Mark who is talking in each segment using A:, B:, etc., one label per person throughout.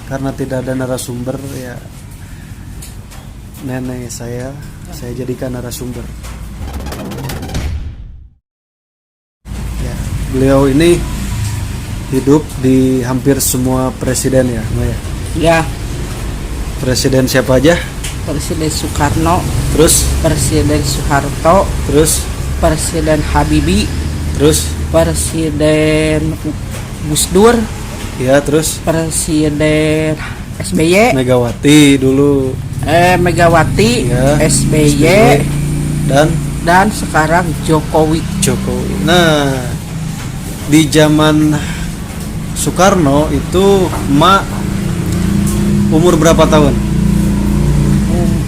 A: karena tidak ada narasumber ya, nenek saya jadikan narasumber. Ya, beliau ini hidup di hampir semua presiden ya, Maya.
B: Ya,
A: Presiden siapa aja?
B: Presiden Soekarno,
A: Terus,
B: Presiden Soeharto,
A: terus,
B: Presiden Habibie,
A: terus,
B: Presiden Gus Dur,
A: ya terus.
B: Presiden SBY,
A: Megawati dulu,
B: Megawati,
A: ya,
B: SBY,
A: dan
B: sekarang Jokowi.
A: Nah, di zaman Soekarno itu emak umur berapa tahun?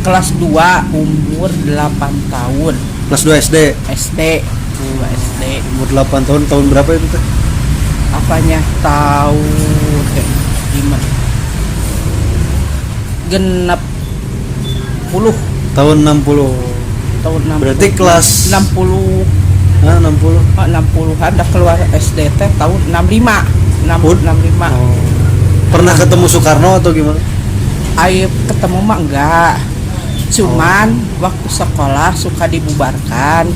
B: Kelas 2 umur 8 tahun.
A: Kelas 2 SD.
B: SD. 2 SD.
A: Umur 8 tahun, tahun berapa itu teh?
B: Apanya? Tahun gimana? Genep 10.
A: Tahun 60.
B: Tahun 60.
A: Berarti kelas
B: 60.
A: Nah, 60.
B: 60-an dah keluar SD teh tahun 65. 65.
A: Oh. Pernah ketemu Soekarno atau gimana?
B: Ayo ketemu mah enggak. Cuman waktu sekolah suka dibubarkan.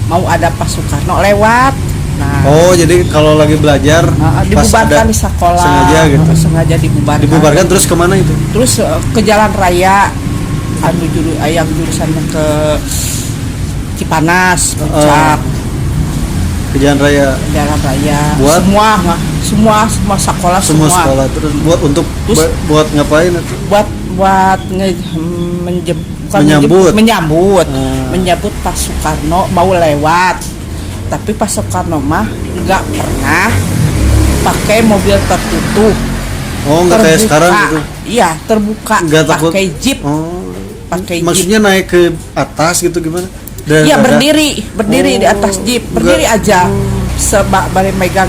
B: Mau ada Pak Soekarno lewat. Nah,
A: Oh, jadi kalau lagi belajar pas
B: dibubarkan
A: ada
B: di sekolah.
A: sengaja gitu.
B: Sengaja dibubarkan.
A: Dibubarkan terus kemana itu?
B: Terus ke jalan raya yang jurusannya ke Cipanas, Puncak.
A: Ke jalan raya.
B: Jalan raya.
A: Buat?
B: Semua sekolah
A: Semua sekolah terus buat untuk
B: Terus,
A: buat ngapain itu?
B: buat menyambut Pak Soekarno mau lewat. Tapi Pak Soekarno mah nggak pernah pakai mobil tertutup.
A: Oh, nggak kayak sekarang gitu.
B: Iya, terbuka.
A: Nggak takut.
B: Pakai jeep.
A: Oh.
B: Pakai
A: Maksudnya
B: jeep.
A: naik ke atas gitu gimana?
B: Iya, berdiri di atas jeep, berdiri aja. Megang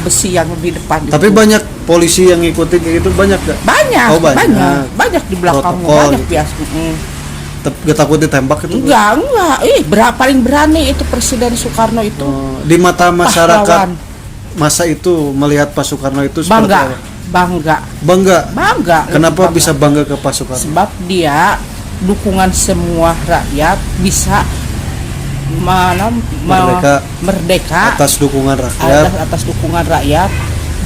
B: besi yang di depan.
A: Tapi
B: itu.
A: banyak polisi yang ngikutin kayak gitu, banyak gak?
B: Banyak,
A: Oh,
B: banyak di belakang,
A: Protokol
B: banyak
A: gitu.
B: biasa.
A: Gak takut ditembak itu?
B: Enggak. Paling berani itu Presiden Soekarno itu.
A: Di mata masyarakat
B: Pahlawan.
A: masa itu melihat Pak Soekarno itu seperti apa?
B: Bangga.
A: Kenapa
B: Bangga.
A: bisa bangga ke Pak Soekarno?
B: Sebab dia dukungan semua rakyat bisa merdeka
A: Atas dukungan rakyat,
B: atas dukungan rakyat.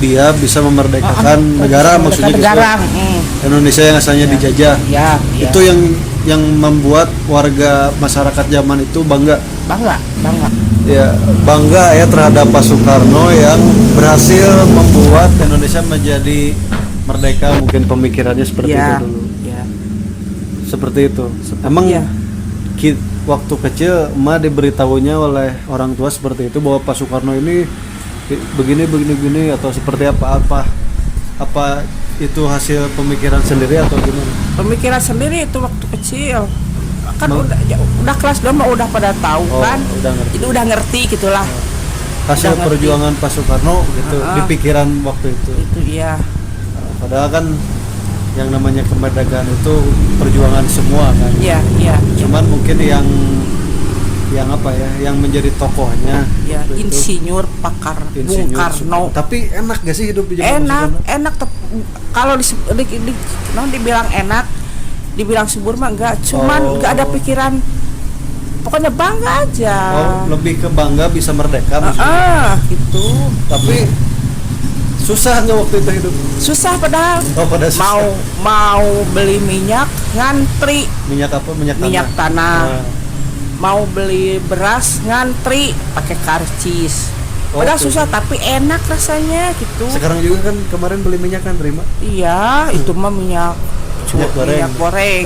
A: dia bisa memerdekakan negara, maksudnya
B: negara.
A: gitu. Indonesia yang asalnya dijajah.
B: Ya.
A: Itu yang membuat warga masyarakat zaman itu bangga. Ya, bangga ya terhadap Pak Soekarno yang berhasil membuat Indonesia menjadi merdeka. Mungkin pemikirannya seperti itu dulu.
B: Ya.
A: Seperti itu. Emang waktu kecil emak diberitahunya oleh orang tua seperti itu bahwa Pak Soekarno ini begini atau seperti apa itu hasil pemikiran sendiri atau gimana?
B: Pemikiran sendiri itu waktu kecil. Kan udah kelas 2 mah udah pada tahu kan. Udah ngerti gitulah.
A: Hasil perjuangan Pak Soekarno gitu di pikiran waktu itu.
B: Itu iya.
A: Padahal kan yang namanya kemerdekaan itu perjuangan semua kan.
B: Iya.
A: Cuman mungkin yang menjadi tokohnya
B: Insinyur Pakar Bung Karno.
A: Tapi enak gak sih hidup di zaman
B: enak kalau dibilang enak, dibilang subur mah enggak, cuman enggak ada pikiran, pokoknya bangga aja.
A: Lebih ke bangga bisa merdeka
B: gitu.
A: Tapi susah nggak waktu itu hidup?
B: Susah padahal.
A: Pada susah.
B: Mau beli minyak ngantri.
A: Minyak apa?
B: Minyak tanah. Mau beli beras ngantri pakai karcis. Padahal susah tapi enak rasanya gitu.
A: Sekarang juga kan kemarin beli minyak kan terima?
B: Iya, itu mah minyak goreng.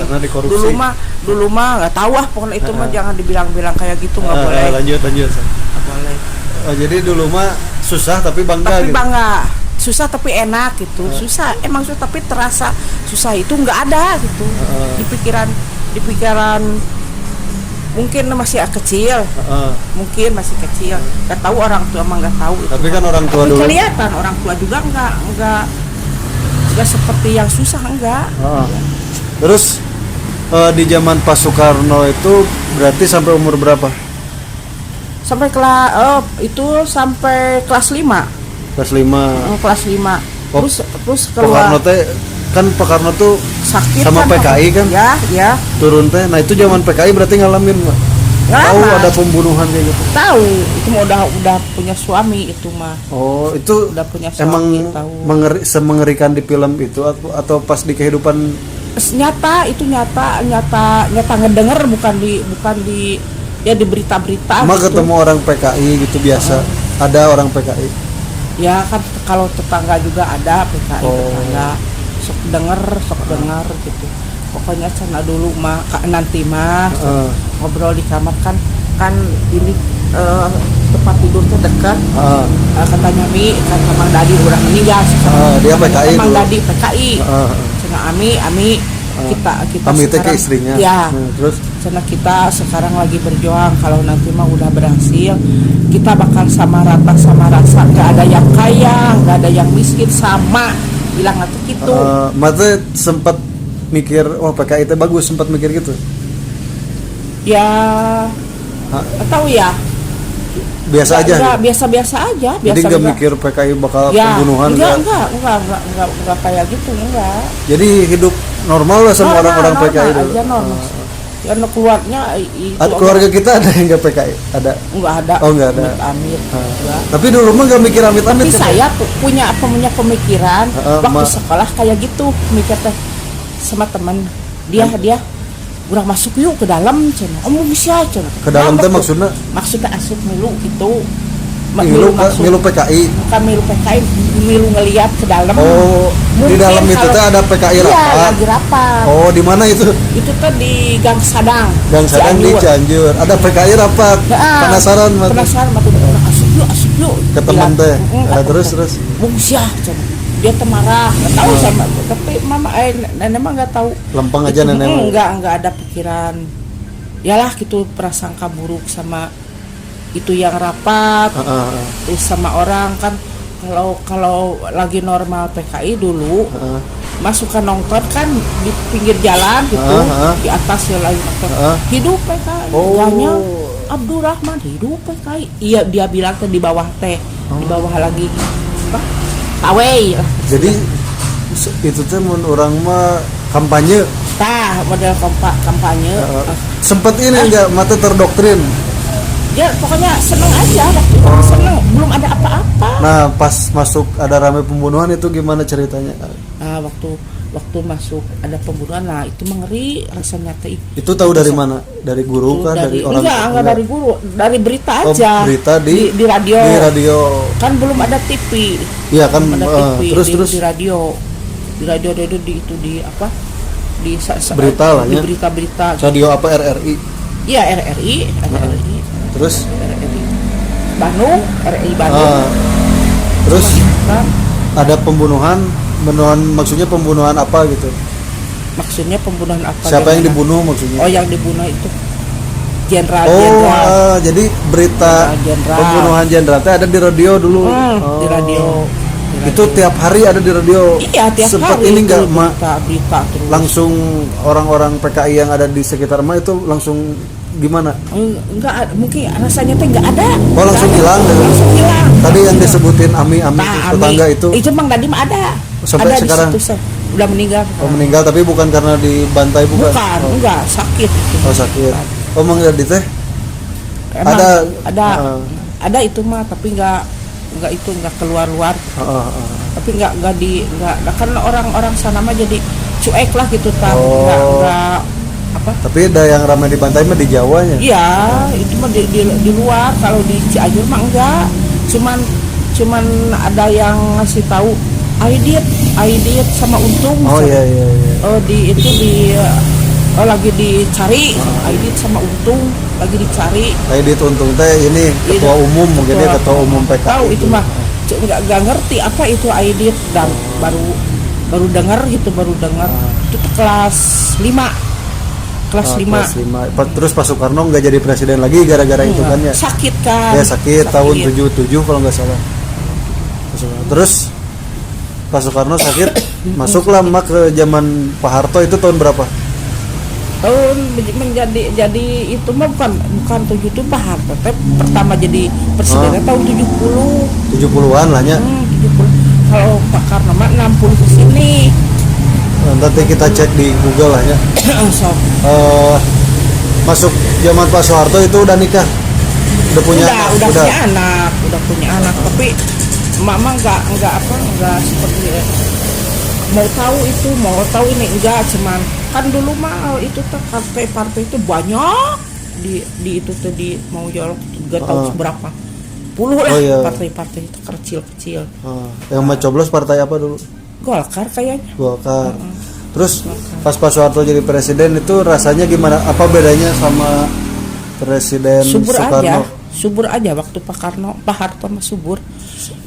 A: Karena dikorupsi.
B: Dulu mah nggak tahu pokoknya itu mah jangan dibilang-bilang kayak gitu, nggak boleh.
A: Lanjut.
B: Nggak boleh.
A: Jadi dulu mah susah tapi bangga.
B: Tapi
A: gitu.
B: bangga. Susah tapi enak gitu. Susah tapi terasa susah itu nggak ada gitu. Di pikiran mungkin masih kecil, mungkin masih kecil, nggak tahu orang tua emang nggak tahu.
A: Tapi kan orang tua dulu
B: kelihatan orang tua juga nggak seperti yang susah enggak.
A: Terus di zaman Pak Soekarno itu berarti sampai umur berapa?
B: Sampai sampai kelas 5.
A: Kelas 5.
B: Kelas 5. Terus keluar.
A: Soekarno teh kan Pak Karno tuh
B: sakit
A: sama
B: kan,
A: PKI kan
B: ya
A: turun teh. Nah itu zaman PKI berarti ngalamin Mak. Tahu
B: Lama.
A: ada pembunuhan kayak gitu.
B: Tahu itu mah udah punya suami itu mah.
A: Oh itu
B: Udah punya
A: emang
B: suami, tahu.
A: semengerikan di film itu atau pas di kehidupan
B: Nyata itu nyata ngedenger bukan di ya di berita-berita
A: Mak
B: gitu.
A: ketemu orang PKI gitu biasa. Ada orang PKI.
B: Ya kan kalau tetangga juga ada PKI tetangga. Sok denger gitu. Pokoknya sana dulu mah nanti mah ngobrol di kamar kan ini tempat tidurnya dekat. Katanya Mi kan Mang Dadi udah meninggal
A: dia PKI
B: Mang
A: dulu.
B: Dadi PKI. Cina Ami kita
A: Ami teh ke
B: sekarang
A: istrinya.
B: ya
A: Terus
B: karena kita sekarang lagi berjuang, kalau nanti mah udah berhasil kita bakal sama rasa, nggak ada yang kaya, nggak ada yang miskin, sama bilang atau gitu.
A: Mata sempat mikir PKI itu bagus, sempat mikir gitu.
B: Ya atau ya
A: biasa aja.
B: Enggak, biasa-biasa aja.
A: Jadi nggak mikir PKI bakal
B: ya,
A: pembunuhan.
B: Enggak kayak gitu, enggak.
A: Jadi hidup normal lah sama orang-orang PKI dulu.
B: Aja normal. Ya keluarnya itu
A: keluarga kita ada yang nggak PKI? Ada?
B: Enggak ada.
A: Oh nggak ada.
B: Amit.
A: Tapi dulu mah nggak mikir amit-amit.
B: Tapi saya punya pemikiran waktu sekolah kayak gitu, mikir teh sama teman dia kurang masuk yuk ke dalam cenah. Bisa cenah.
A: Ke dalam teh maksudnya
B: asup milu gitu.
A: Milu PKI.
B: Bukan milu PKI, milu ngelihat ke dalam.
A: Oh, di dalam itu teh ada PKI rapat.
B: Iya, lagi rapat.
A: Oh, di mana itu?
B: Itu teh di Gang Sadang.
A: Gang Sadang di Cianjur. Ada PKI rapat. Penasaran mah.
B: Penasaran mah asup yuk.
A: Ke teman teh. Terus.
B: Bisa cenah. Dia teh marah, nggak tahu sama, tapi mama nenek mah nggak tahu.
A: Lempeng aja nenek.
B: Nggak ada pikiran. Yalah gitu prasangka buruk sama itu yang rapat. Terus sama orang kan kalau lagi normal PKI dulu masuk ke nongkrong kan di pinggir jalan gitu, di atas ya lagi nongkrong. Hidup PKI. Ganya Abdurrahman hidup PKI. Iya dia bilang teh di bawah teh, di bawah lagi apa? Tawei.
A: Jadi itu teh mun orang mah kampanye.
B: Tah model kampanye.
A: Sempet ini enggak mata terdoktrin.
B: Ya pokoknya seneng aja, seneng, belum ada apa-apa.
A: Nah pas masuk ada rame pembunuhan itu gimana ceritanya?
B: Nah waktu masuk ada pembunuhan, nah itu mengeri rasanya teh.
A: Itu tahu dari mana? Dari guru kah? Dari orang?
B: Enggak dari guru, dari berita aja.
A: Berita di
B: radio.
A: Di radio.
B: Kan belum ada TV.
A: Iya kan.
B: TV,
A: terus
B: di radio. Di radio itu di apa? Di
A: berita lah ya.
B: Di berita-berita.
A: Radio apa RRI?
B: Iya RRI.
A: Terus
B: RRI Bandung.
A: Terus ada pembunuhan maksudnya pembunuhan apa gitu?
B: Maksudnya pembunuhan apa?
A: Siapa yang dibunuh maksudnya?
B: Oh yang dibunuh itu jenderal.
A: Jadi berita pembunuhan jenderal ada di radio dulu.
B: Di radio.
A: Itu tiap hari ada di radio.
B: Iya tiap
A: Sempat
B: hari.
A: Ini enggak
B: berita terus.
A: Langsung orang-orang PKI yang ada di sekitar itu langsung gimana?
B: Enggak, mungkin rasanya teh enggak ada.
A: Oh langsung hilang.
B: Langsung hilang.
A: Tadi yang disebutin Ami tetangga itu.
B: Itu Mang Dadi mah ada.
A: Sampai
B: ada
A: sekarang.
B: Di situ, udah meninggal.
A: Oh meninggal tapi bukan karena dibantai bukan?
B: Bukan, enggak sakit.
A: Oh sakit. Oh Mang Dadi teh?
B: Ada itu mah tapi enggak keluar. Tapi enggak kan orang-orang sana mah jadi cuek lah gitu kan. Enggak apa?
A: Tapi ada yang ramai dibantai mah di Jawa ya?
B: Iya, itu mah di luar. Kalau di Cianjur mah enggak. Cuman ada yang ngasih tahu Aidit sama Untung.
A: Oh iya.
B: Oh lagi dicari Aidit sama Untung lagi dicari.
A: Aidit Untung teh ini ketua umum mungkin dia ketua umum PKI.
B: Tahu itu mah enggak ngerti apa itu Aidit dan baru dengar itu itu kelas 5. Kelas 5.
A: Terus Pak Soekarno nggak jadi presiden lagi gara-gara itu kan ya?
B: Sakit kan?
A: Ya sakit tahun 77 kalau nggak salah. Terus Pak Soekarno sakit, masuklah mak ke zaman Pak Harto itu tahun berapa?
B: Tahun jadi itu mah bukan 7 itu Pak Harto pertama jadi presidennya tahun 70.
A: 70-an lah nya.
B: 70. Kalau Pak Karno mah 60 ke sini.
A: nanti kita cek di Google lah ya.
B: So,
A: Masuk zaman Pak Soeharto itu udah nikah, udah punya
B: udah punya anak, tapi mama nggak seperti mau tahu ini enggak, cuman kan dulu mah itu tuh partai itu banyak di itu tuh di mau jorok nggak tahu seberapa puluh lah.
A: Iya.
B: Partai itu kecil.
A: Yang mau coblos partai apa dulu?
B: Golkar kayaknya.
A: Golkar. Terus pas Pak Soeharto jadi presiden itu rasanya gimana? Apa bedanya sama Presiden Soekarno?
B: Subur aja waktu Pak Harto mah subur.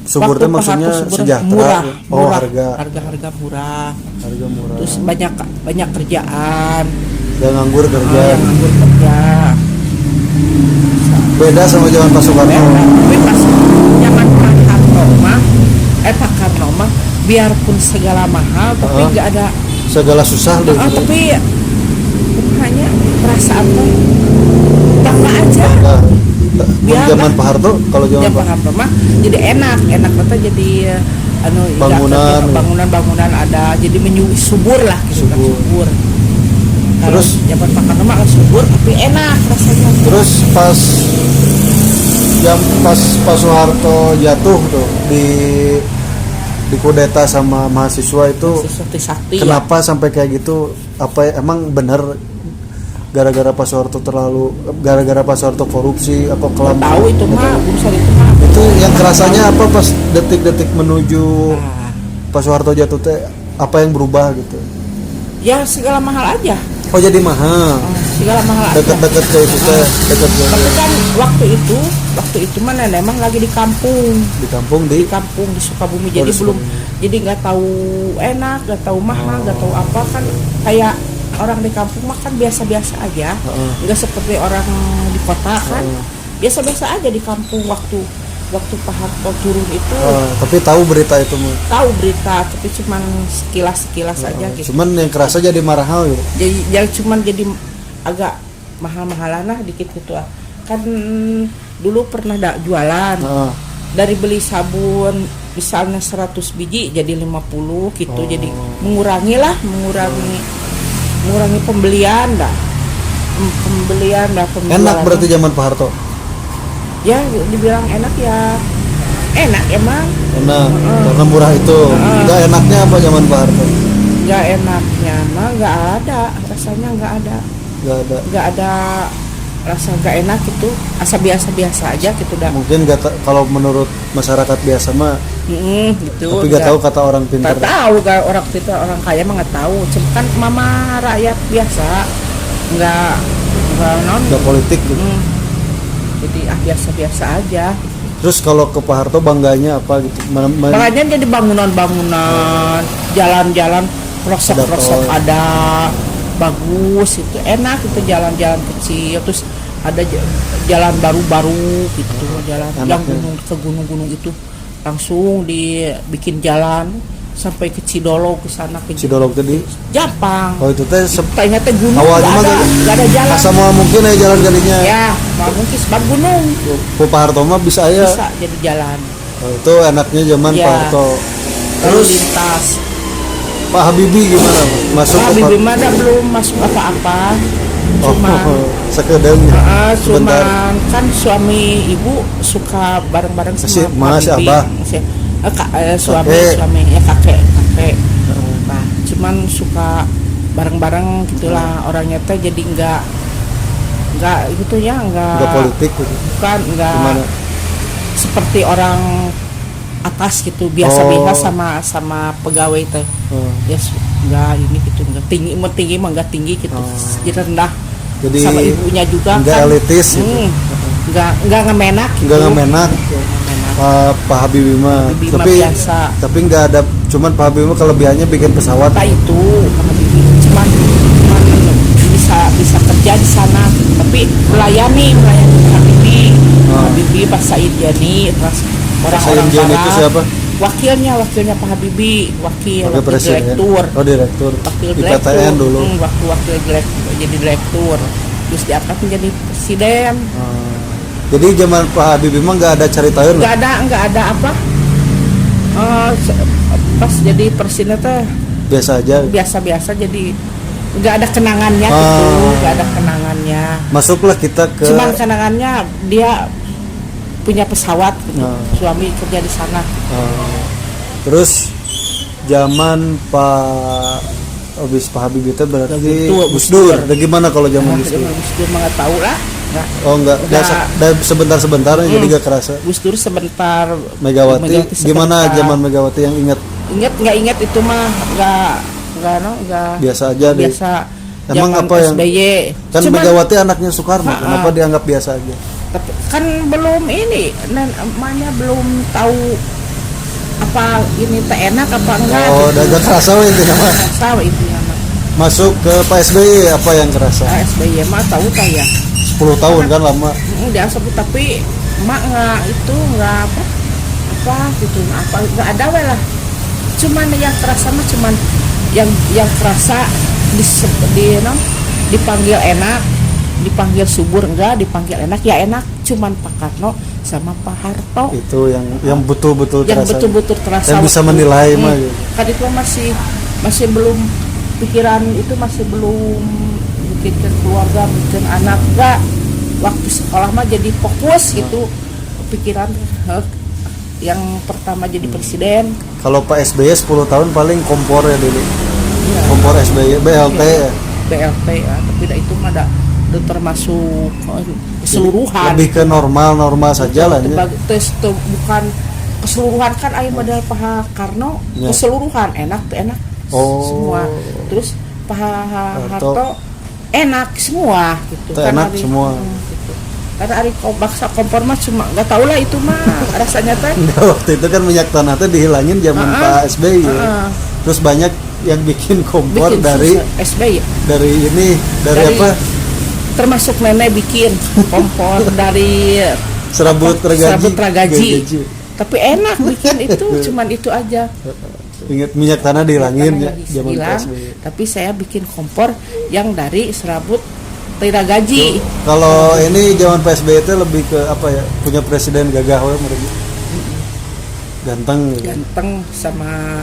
A: Subur itu maksudnya sejahtera.
B: Murah.
A: Harga
B: murah.
A: murah.
B: Terus banyak kerjaan.
A: Yang nganggur kerja. Beda sama zaman Pak Soekarno.
B: Tapi pas zaman Pak Karno mah biarpun segala mahal tapi nggak ada
A: segala susah deh.
B: Tapi hanya perasaan tuh bangga aja.
A: Zaman Pak Harto, kalau zaman
B: Pak Harto mah jadi enak kata jadi bangunan ada, jadi subur lah gitu kan, subur. Terus zaman Pak Harto mah subur tapi enak rasanya.
A: Terus pas Pak Soeharto jatuh tuh di kudeta sama mahasiswa itu, kenapa sampai kayak gitu? Apa emang benar gara-gara Pak Soeharto korupsi atau kelam?
B: Tahu itu mah urusan itu mah.
A: Itu yang kerasanya apa pas detik-detik menuju Pak Soeharto jatuh teh, apa yang berubah gitu?
B: Ya segala mahal aja.
A: Oh jadi mahal.
B: Segala mahal aja.
A: Deket-deket kayak itu teh, deket.
B: Tapi kan waktu itu mah nenek emang lagi di kampung.
A: Di kampung di
B: Sukabumi, jadi belum, jadi nggak tahu enak, nggak tahu mahal, nggak tahu apa, kan kayak orang di kampung mah kan biasa-biasa aja, nggak seperti orang di kota kan, biasa-biasa aja di kampung waktu Pak Harto turun itu.
A: Tapi tahu berita itu mah? Tahu
B: berita, tapi cuman sekilas aja gitu.
A: Cuman yang kerasa jadi mahal gitu.
B: Jadi agak mahal-mahalan lah dikit gitu lah. Kan dulu pernah jualan. Dari beli sabun misalnya 100 biji jadi 50 gitu. Jadi mengurangi pembelian dah.
A: Enak berarti zaman Pak Harto?
B: Ya dibilang enak ya. Enak emang.
A: Enak, karena murah itu. Enggak enaknya apa zaman Pak Harto?
B: Enggak enaknya mah enggak ada, rasanya enggak ada. Enggak ada rasa enggak enak gitu. Asa biasa-biasa aja gitu dah.
A: Mungkin kalau menurut masyarakat biasa mah
B: gitu.
A: Tapi enggak tahu kata orang pintar.
B: Enggak tahu orang pintar, orang kaya mah enggak tahu. Cuma kan mama rakyat biasa. Enggak
A: politik gitu.
B: Jadi biasa-biasa aja.
A: Terus kalau ke Pak Harto bangganya apa gitu?
B: Bangganya jadi bangunan, jalan-jalan, prosok ada, bagus itu, enak itu, jalan-jalan kecil, terus ada jalan baru-baru gitu, jalan yang ke gunung-gunung itu langsung dibikin jalan sampai ke Cidolog, ke sana ke
A: Cidolog tadi
B: Jampang.
A: Oh itu teh
B: tanya teh gunung,
A: awalnya mah
B: enggak ada jalan.
A: Semua mungkin ya jalan kalinya.
B: Ya, mungkin sebab gunung.
A: Pak Harto mah bisa
B: jadi jalan.
A: Oh, itu enaknya zaman Pak Harto.
B: Terus lintas.
A: Pak Habibie gimana? Masuk
B: Pak Habibie mah belum masuk apa-apa. Cuma cuman kan suami ibu suka bareng-bareng sama Pak Habibie. Suami ya kakek. Nah, cuman suka bareng-bareng gitulah orangnya teh, jadi enggak gitu ya, enggak
A: politik gitu.
B: Bukan enggak seperti orang atas gitu, biasa-biasa sama pegawai teh. Ya enggak ini gitu, enggak tinggi mah enggak tinggi gitu. Jadi rendah. Jadi sama ibunya juga
A: enggak kan elitis gitu.
B: Enggak ngemenak gitu.
A: Enggak ngemenak. Pak Habibie mah
B: biasa.
A: Tapi nggak ada, cuman Pak Habibie mah kelebihannya bikin pesawat.
B: Nah itu Pak Habibie cuman bisa kerja di sana, tapi melayani Pak Habibie Pak Said Jani, terus orang-orang
A: Jani itu siapa?
B: Wakilnya Pak Habibie, wakil direktur.
A: Direktur.
B: Wakil
A: di PTN dulu.
B: Wakil direktur, jadi direktur. Terus diangkat menjadi presiden.
A: Jadi zaman Pak Habibie mah nggak ada caritaeun?
B: Nggak ada apa. Pas jadi presiden teh
A: biasa aja.
B: Biasa-biasa, jadi nggak ada kenangannya gitu, nggak ada kenangannya.
A: Masuklah kita ke.
B: Cuman kenangannya dia punya pesawat gitu. Suami kerja di sana.
A: Terus zaman Pak Habibie itu berarti Gus Dur. Gimana kalau zaman Gus Dur?
B: Gus Dur nggak tahu lah.
A: Enggak. Sebentar jadi nggak kerasa.
B: Gus Dur sebentar.
A: Megawati gimana zaman Megawati yang ingat?
B: Nggak ingat itu mah nggak
A: biasa aja deh.
B: Biasa.
A: Emang apa yang
B: SBY.
A: Kan Megawati anaknya Soekarno, kenapa dianggap biasa aja?
B: Tapi kan belum ini, namanya belum tahu apa ini tak enak apa enggak.
A: Udah agak kerasa intinya mah.
B: Tahu intinya mah.
A: Masuk ke Pak SBY apa yang kerasa?
B: SBY mah tahu ya.
A: 10 tahun kan lama.
B: Udah sebut tapi mak nggak apa gitu, apa nggak ada lah. Cuman yang kerasa mah cuman yang kerasa dipanggil enak, dipanggil subur enggak, dipanggil enak ya enak, cuman Pak Karno sama Pak Harto
A: itu yang betul-betul
B: terasa,
A: yang bisa menilai mah gitu.
B: Kan itu masih belum pikiran itu, masih belum bikin keluarga, bikin anak, enggak. Waktu sekolah mah jadi fokus gitu pikiran yang pertama jadi presiden.
A: Kalau Pak SBY 10 tahun paling kompor ya dulu. Ya. Kompor SBY, BLT ya.
B: BLT ya, tapi itu mah udah termasuk keseluruhan.
A: Lebih ke normal saja lah ya.
B: Tes bukan keseluruhan kan ayo modal Pak Karno ya. Keseluruhan enak semua. Terus Pak Harto enak semua gitu.
A: Kan enak semua.
B: Gitu. Karena hari baksa kompor mah cuma nggak tahu lah itu mah rasanya teh.
A: Waktu itu kan minyak tanah teh dihilangin zaman Pak SBY. Terus banyak yang bikin kompor dari
B: SBY.
A: Dari apa?
B: Termasuk nenek bikin kompor dari
A: serabut ragaji.
B: Tapi enak bikin itu, cuman itu aja.
A: Ingat minyak tanah dihilangin ya zaman Pak SBY.
B: Tapi saya bikin kompor yang dari serabut ragaji.
A: Kalau ini zaman PSBY itu lebih ke apa ya? Punya presiden gagah we mereka. Ganteng
B: sama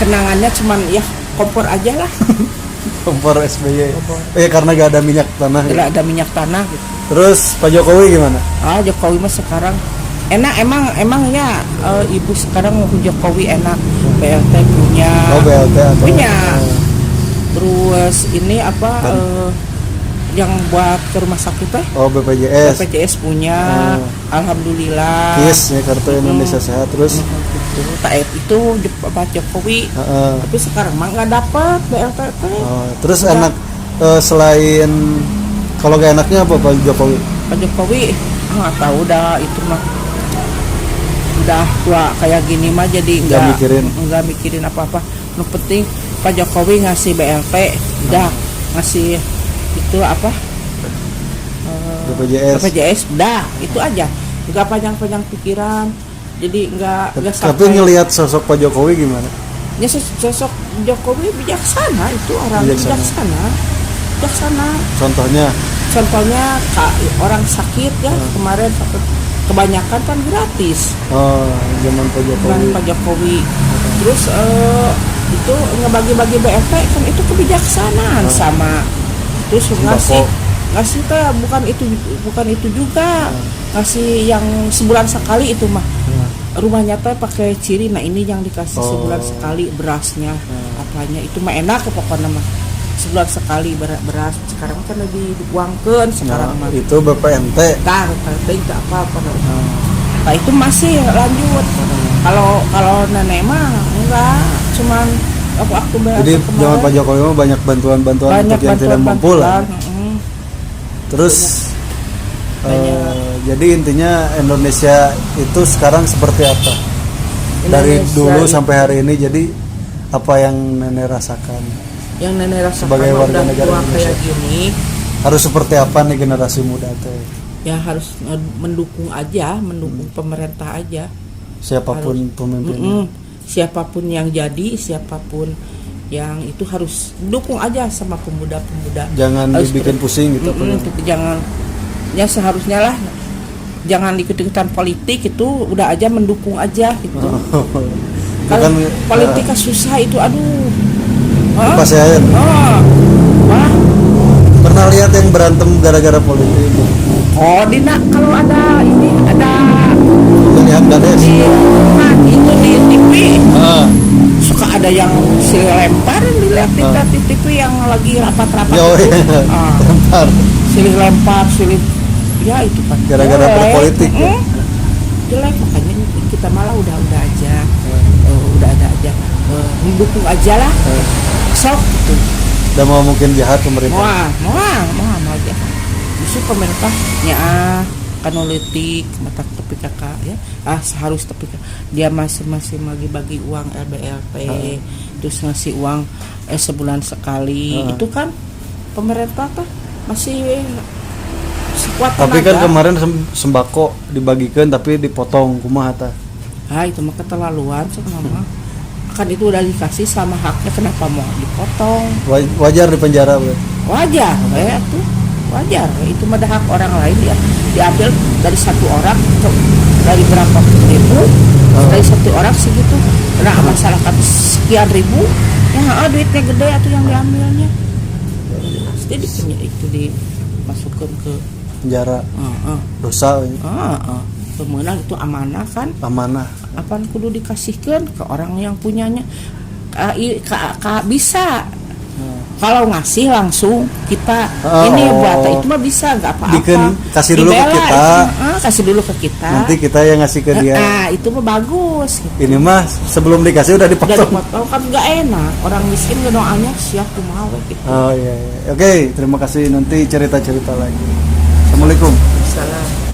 B: kenangannya cuman ya kompor aja lah.
A: Kompor SBY. Karena gak ada minyak tanah.
B: Gak ada minyak tanah gitu.
A: Terus Pak Jokowi gimana?
B: Jokowi mah sekarang enak, emangnya ibu sekarang Jokowi enak. BLT punya.
A: BLT
B: punya. Terus ini apa yang buat ke rumah sakit teh? BPJS punya. Alhamdulillah.
A: KIS ya, Kartu Indonesia Sehat. Terus
B: itu Pak Jokowi. Tapi sekarang mah nggak dapat BLT teh.
A: Terus enak selain kalau gak enaknya apa Pak Jokowi?
B: Pak Jokowi nggak tahu dah, itu mah udah tua kayak gini mah jadi nggak mikirin apa-apa. Yang penting Pak Jokowi ngasih BLT, udah ngasih itu apa BPJS, udah itu aja, nggak panjang pikiran, jadi nggak sampai.
A: Tapi ngelihat sosok Pak Jokowi gimana?
B: Ya sosok Jokowi bijaksana, itu orang bijaksana.
A: Contohnya
B: orang sakit ya kemarin sakit kebanyakan kan gratis.
A: Zaman Pak Jokowi.
B: Terus itu ngebagi-bagi BLT kan itu kebijaksanaan sama. Terus ngasih teh bukan itu juga ngasih yang sebulan sekali itu mah. Rumahnya teh pakai ciri, nah ini yang dikasih sebulan sekali berasnya apanya itu mah enak pokoknya mah. Sebulan sekali beras, sekarang kan lebih dibuangkan sekarang mah.
A: Itu BPNT.
B: BPNT itu apa-apa. Nah itu masih lanjut. Kalau nenek mah enggak, cuman aku
A: jadi zaman Pak Jokowi mah banyak bantuan-bantuan untuk yang tidak mampu lah. Terus jadi intinya Indonesia itu sekarang seperti apa? Dari dulu sampai hari ini, jadi apa yang nenek rasakan?
B: Yang nenek rasakan
A: sebagai warga negara Indonesia
B: kayak gini
A: harus seperti apa nih generasi muda teh?
B: Ya harus mendukung pemerintah aja.
A: Siapapun pemimpinnya.
B: Siapapun yang jadi, siapapun yang itu harus dukung aja sama pemuda-pemuda.
A: Jangan dibikin pusing gitu.
B: Jangan, ya seharusnya lah jangan ikut-ikutan politik itu, udah aja mendukung aja gitu. Kalau
A: Bukan,
B: politik susah itu, aduh. Hah?
A: pas ya
B: Wah.
A: pernah lihat yang berantem gara-gara politik
B: Oh, Dina, kalau ada ini, ada
A: melihat kades
B: di itu di TV suka ada yang silih lempar, dilihat di TV yang lagi rapat-rapat
A: oh,
B: itu.
A: iya. Lempar.
B: Silih lempar, silih ya itu kan
A: Gara-gara
B: jelek.
A: berpolitik, ya?
B: Jelek, makanya kita malah udah aja udah ada aja mendukung aja lah, sok gitu.
A: Udah mau mungkin jahat pemerintah.
B: mau aja. Justru pemerintahnya kanolitik mata tepi kakak ya, seharus tepi dia masih bagi uang LBLP, terus ngasih uang sebulan sekali. Itu kan pemerintah tuh masih sekuat
A: Tapi
B: tenaga.
A: kan kemarin sembako dibagikan tapi dipotong kumaha tah.
B: Itu mah keterlaluan sebenarnya. Kan itu udah dikasih sama haknya, kenapa mau dipotong?
A: Wajar di penjara berarti.
B: Wajar tuh, wajar. Itu mah hak orang lain ya, diambil dari satu orang dari berapa ribu, dari satu orang segitu. Nah, masyarakat sekian ribu, ya duitnya gede atau yang diambilnya. Pasti itu dimasukkan ke
A: Penjara. Dosa we.
B: Pemenang itu amanah kan,
A: Amanah.
B: apa kudu dikasihkan ke orang yang punyanya. Bisa kalau ngasih langsung kita ini buat itu mah bisa, nggak apa-apa.
A: Kasih dulu ke kita.
B: Kasih dulu ke kita.
A: Nanti kita yang ngasih ke dia.
B: Itu mah bagus gitu.
A: Ini mah sebelum dikasih udah
B: Udah
A: dipotong.
B: dipotong kan nggak enak, orang miskin doanya siap kumaha gitu.
A: Oh iya. Oke, terima kasih, nanti cerita-cerita lagi. Assalamualaikum.
B: Salah.